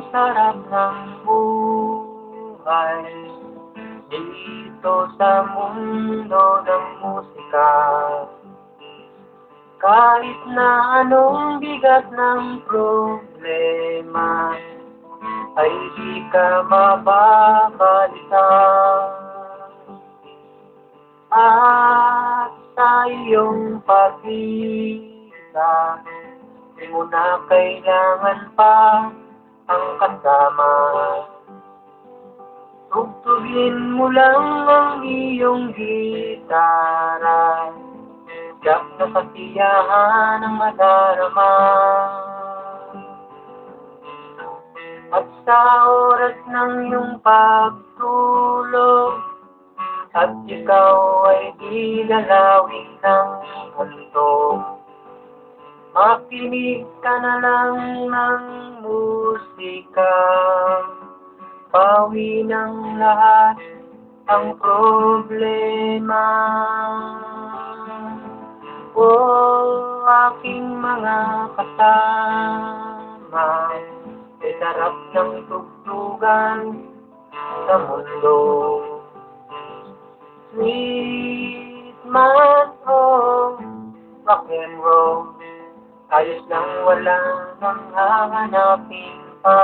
sarap ng buhay dito sa mundo ng musika. Kahit na anong bigat ng problema ay di ka mababalisa. At sa iyong pag-isa, di mo na kailangan pa ang kasama. Tugtugin mo lang ang iyong gitara, tiyak na kasiyahan ang madarama. At sa oras ng iyong pagtulog, at ikaw ay di dalawin ng mundo, makinig ka na lang ng musika, pawi ng lahat ang problema. O aking mga kasama, ay sarap ng tugtugan sa mundo. Sweet man, oh, rock and roll, ayos lang, wala nang hahanapin pa.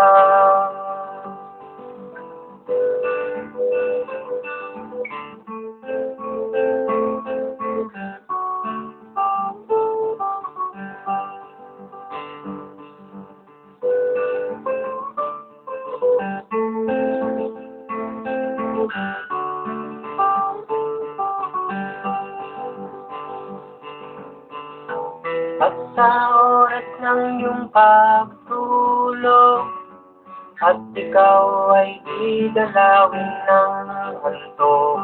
At sa oras ng iyong pagtulog, at ikaw ay di dalawin ng mundo,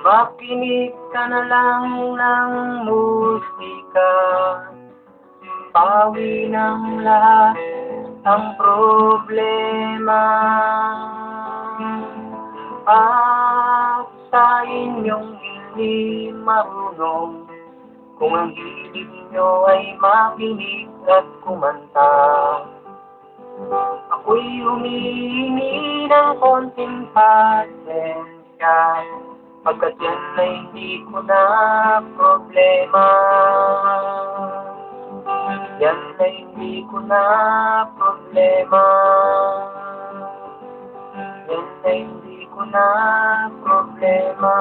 makinig ka na lang ng musika, pawi ng lahat ang problema. At sa inyong hindi marunong, kung ang hilig nyo ay makinig at kumanta, ako'y humihingi ng konting pasensya, pagkat yan ay hindi ko na problema. Yan ay hindi ko na problema. Yan ay hindi ko na problema.